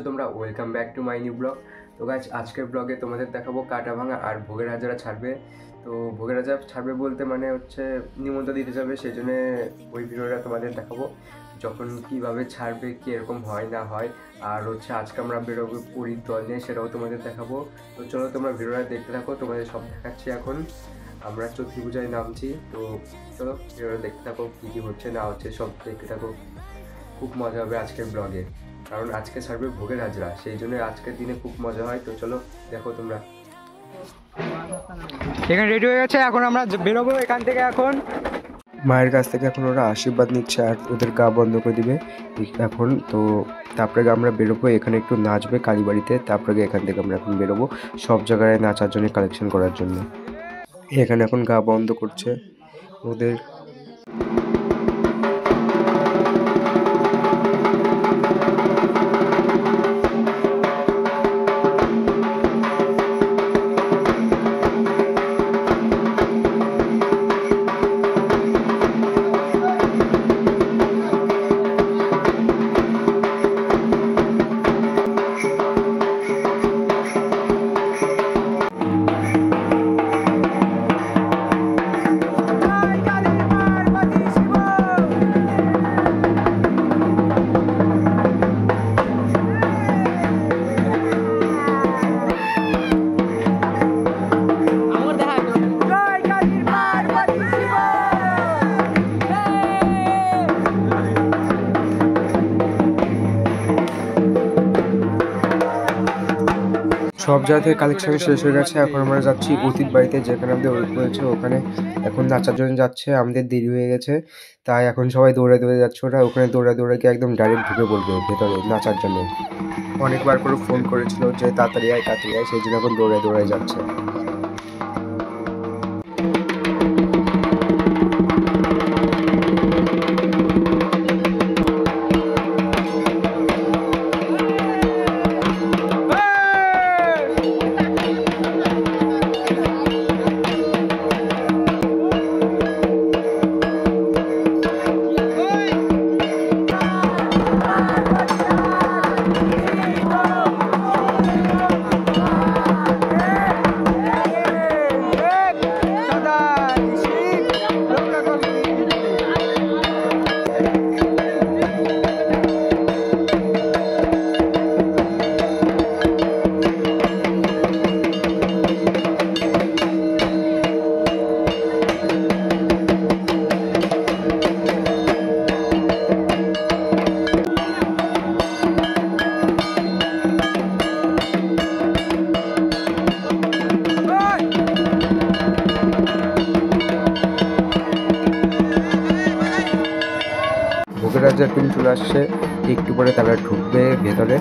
আছো তোমরা? Welcome back to my new blog. তো গাইজ আজকের ব্লগে তোমাদের দেখাবো কাটা ভাঙা আর ভোগের হাজারা ছাড়বে। তো ভোগের হাজারা ছাড়বে বলতে মানে হচ্ছে নিমন্ত্রণ দিতে যাবে, সেই জন্যে ওই ভিডিওটা তোমাদের দেখাবো যখন কীভাবে ছাড়বে, কী এরকম হয় না হয়। আর হচ্ছে আজকে আমরা বেরোবো পুরীর দল নিয়ে, সেটাও তোমাদের দেখাবো। তো চলো তোমরা ভিডিওটা দেখতে থাকো, তোমাদের সব দেখাচ্ছি। এখন আমরা চৈত্রী পূজায় নামছি, তো চলো ভিডিওটা দেখতে থাকো, কী কী হচ্ছে না হচ্ছে সব দেখতে থাকো। খুব মজা হবে আজকের ব্লগে, কারণ আজকে ছাড়বে ভোগের হাজরা, সেই জন্য আজকের দিনে খুব মজা হয়। তো চলো দেখো তোমরা। এখানে রেডি হয়ে গেছে, এখন আমরা বেরোবো এখান থেকে। এখন মায়ের কাছ থেকে এখন ওরা আশীর্বাদ নিচ্ছে আর ওদের গা বন্ধ করে দিবে এখন। তো তারপরে আমরা বেরোবো, এখানে একটু নাচবে কালীবাড়িতে, তারপরে এখান থেকে আমরা এখন বেরোবো সব জায়গায় নাচার জন্য, কালেকশন করার জন্য। এখানে এখন গা বন্ধ করছে ওদের। সব জায়গা থেকে কালেকশন শেষ হয়ে গেছে, এখন আমরা যাচ্ছি অতীত বাড়িতে, যেখানে আমাদের ওয়েট করেছে ওখানে এখন নাচার জন্য যাচ্ছে। আমাদের দেরি হয়ে গেছে, তাই এখন সবাই দৌড়ে দৌড়ে যাচ্ছে। ওরা ওখানে দৌড়ে দৌড়ে গিয়ে একদম ডাইরেক্ট ঢুকে পড়বে ভেতরে নাচার জন্য। অনেকবার করে ফোন করেছিল যে তাড়াতাড়ি আয় তাড়াতাড়ি আয়, সেই জন্য এখন দৌড়ে দৌড়ে যাচ্ছে। ভোগের হাজার টিম চলে আসছে, একটু পরে তারা ঢুকবে ভেতরে।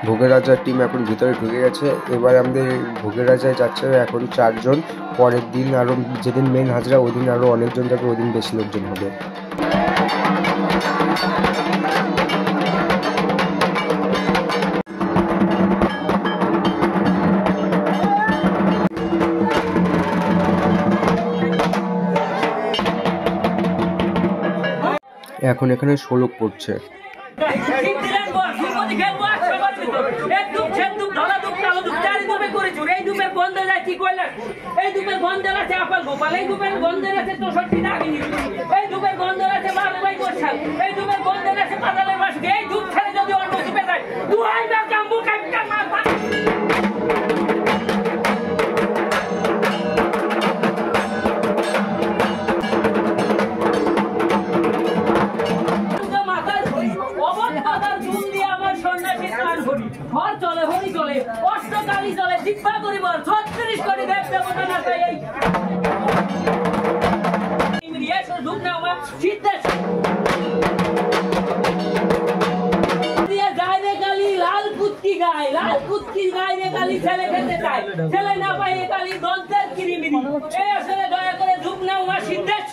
ভোগের রাজার টিম এখন ভিতরে ঢুকে গেছে। এবার আমাদের ভোগের রাজায় যাচ্ছে এখন 4 জন। পরের দিন আরও, যেদিন মেন হাজরা ওই দিন আরও অনেকজন যাবে, ওই দিন বেশি লোকজন হবে। এখন এখানে শোলক পড়ছে। ঘর চলে হরি চলে অষ্টকালী চলে জিব্বা করিব 36 কোটি দেব দেবতা না চাই। সিদ্ধেশ দিয়ে গায় রে কালি লাল কুত্তি গায় রে কালি ছেলে খেতে চায় ছেলে না পায় এ কালি দন্তের কিরিমিরি এই আসলে দয়া করে ধূপ নাও মা সিদ্ধেশ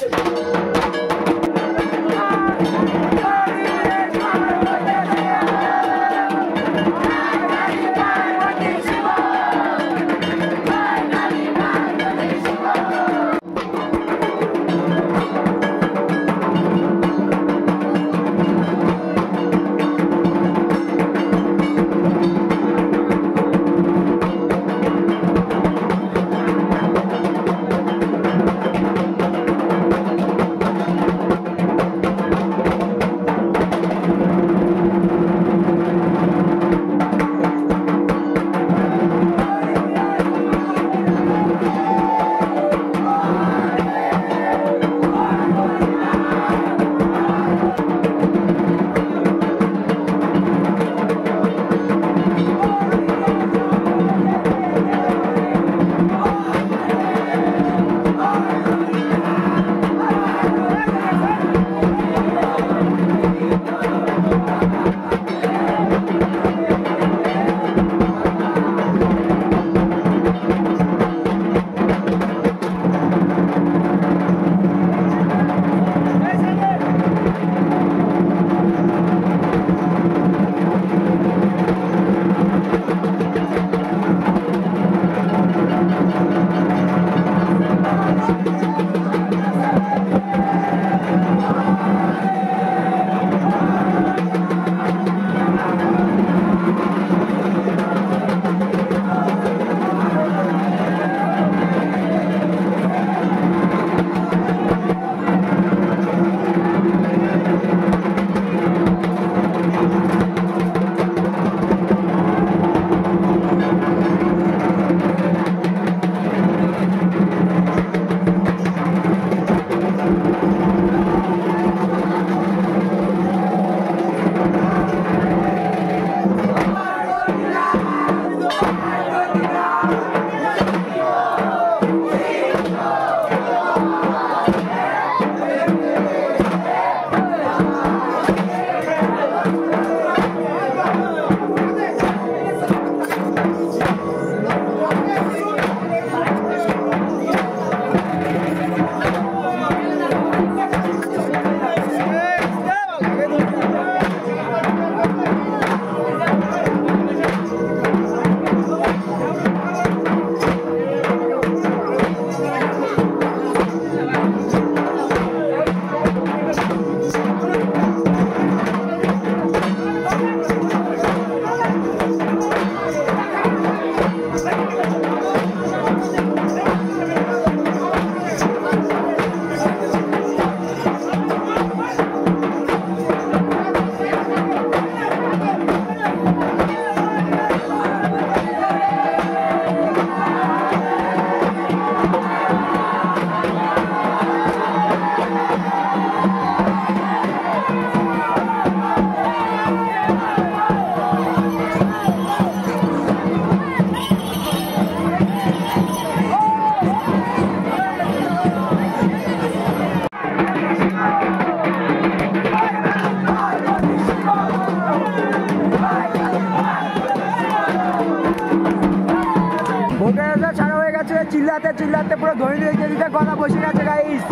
চিল্লাতে চিল্লাতে পুরো ধরে দিয়ে দিতে গলা বসে গেছে গাইস।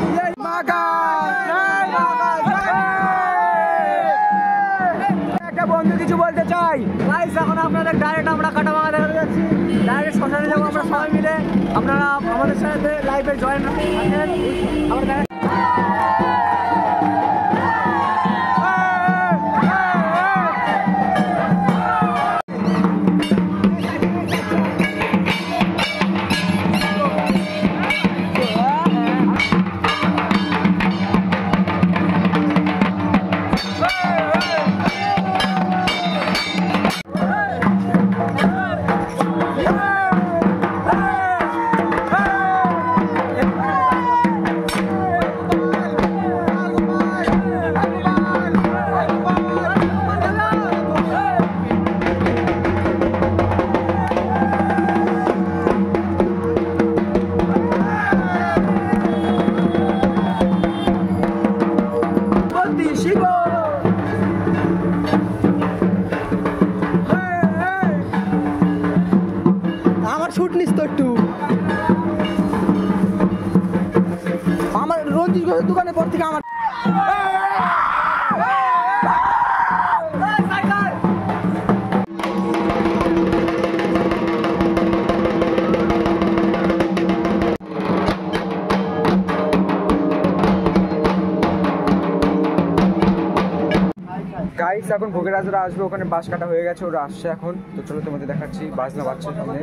একটা বন্ধু কিছু বলতে চাই গাইস, এখন আপনাদের ডাইরেক্ট আমরা কাটাভাঙা দেখাতে যাচ্ছি, ডাইরেক্ট শ্মশানে যাবো আমরা সবাই মিলে। আপনারা আমাদের সাথে লাইভে জয়েন আছেন। আমরা দিকে আমার গাইস এখন ভোগেরাজরা আসবে, ওখানে বাস কাটা হয়ে গেছে, ওরা আসছে এখন। তো চলো তোমাদের দেখাচ্ছি, বাজনা বাজছে সামনে।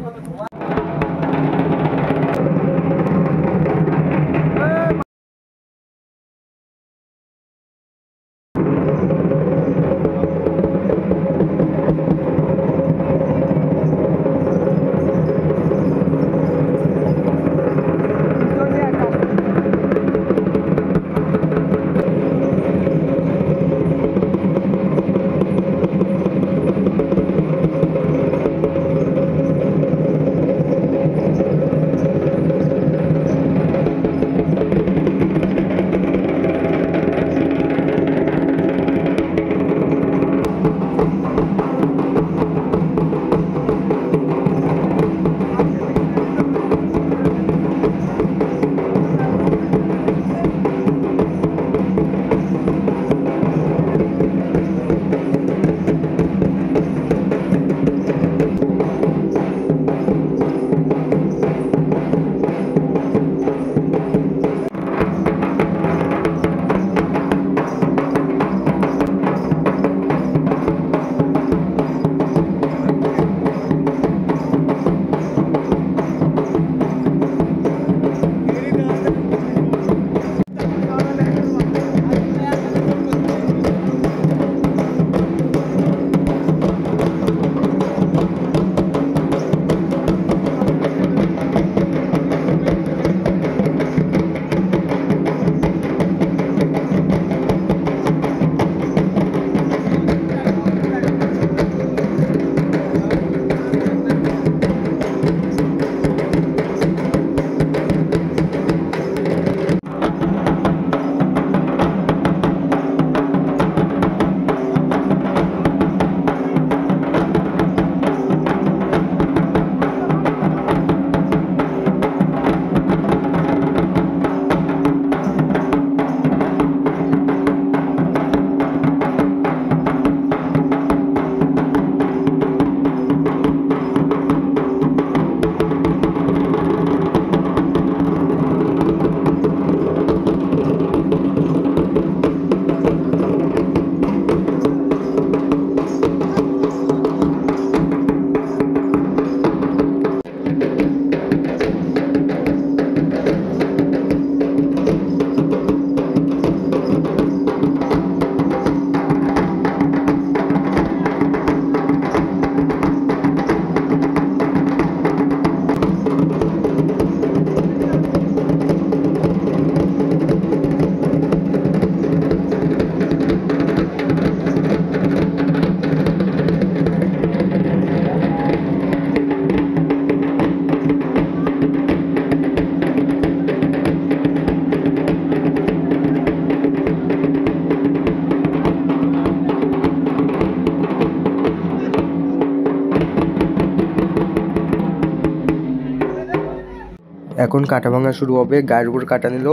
এখন কাটা ভাঙা শুরু হবে, গায়ের উপর কাটা নিল,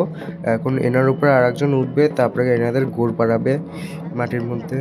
এখন এনার উপর আর একজন উঠবে, তারপরে এনাদের গোড় পাড়াবে মাটির মধ্যে।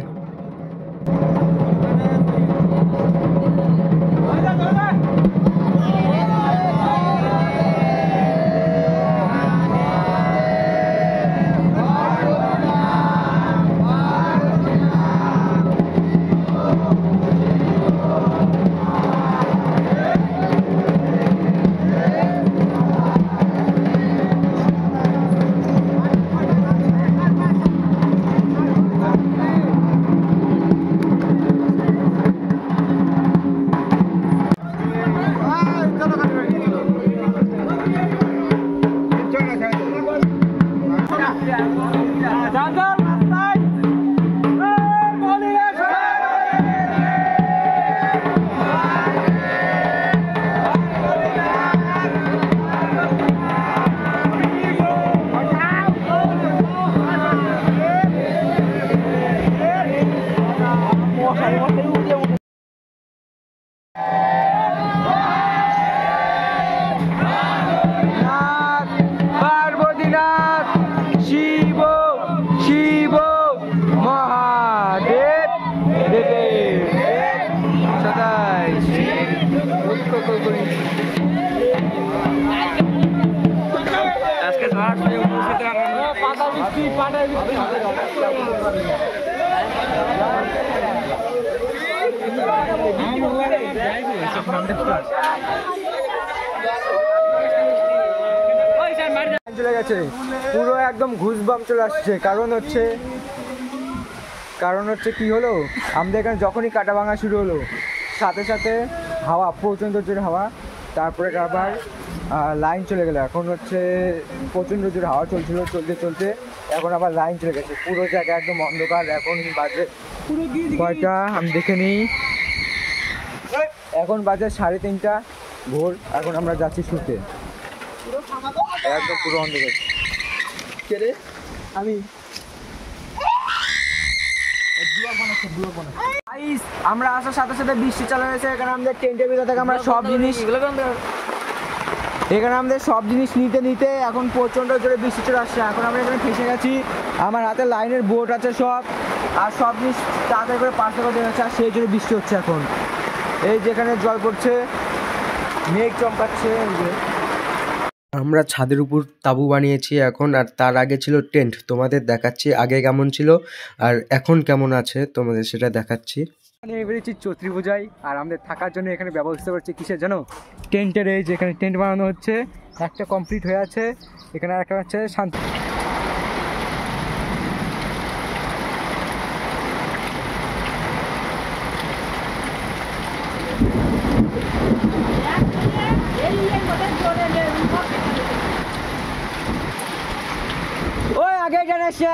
পার্বতীনাথ শিব চলে গেছে পুরো একদম ঘুষবাম চলে আসছে। কারণ হচ্ছে কি হলো, আমাদের এখানে যখনই কাটা ভাঙা শুরু হলো সাথে সাথে হাওয়া, প্রচণ্ড জোরে হাওয়া, তারপরে আবার লাইন চলে গেলো। এখন হচ্ছে প্রচণ্ড জোরে হাওয়া চলছিল, চলতে চলতে এখন আবার লাইন চলে গেছে। পুরো জায়গা একদম অন্ধকার। এখন বাজে কয়টা আমি দেখে নিই, এখন বাজে 3:30 ভোর। এখন আমরা যাচ্ছি শুতে, একদম পুরো অন্ধকার। আমি আমরা আসার সাথে সাথে বৃষ্টি চালু হয়েছে। এখানে আমাদের টেন্টের ভিতর থেকে আমরা সব জিনিস নিতে এখন প্রচণ্ড জোরে বৃষ্টি চলে আসছে। এখন আমরা এখানে ফেসে গেছি। আমার হাতে লাইনের বোট আছে সব, আর সব জিনিস তাড়াতাড়ি করে পাশে করে যাচ্ছে। আর সেই জোরে বৃষ্টি হচ্ছে। এখন এই যেখানে জল পড়ছে, মেঘ চমকাচ্ছে। আমরা ছাদের উপর তাঁবু বানিয়েছি এখন, আর তার আগে ছিল টেন্ট। তোমাদের দেখাচ্ছি আগে কেমন ছিল আর এখন কেমন আছে, তোমাদের সেটা দেখাচ্ছি। এবারেছি চৈত্রী পূজায়, আর আমাদের থাকার জন্য এখানে ব্যবস্থা করছে কিসের জানো? টেন্টের। এই যে এখানে টেন্ট বানানো হচ্ছে, একটা কমপ্লিট হয়ে আছে। এখানে একটা হচ্ছে শান্তি। ওই আগে জানাচ্ছে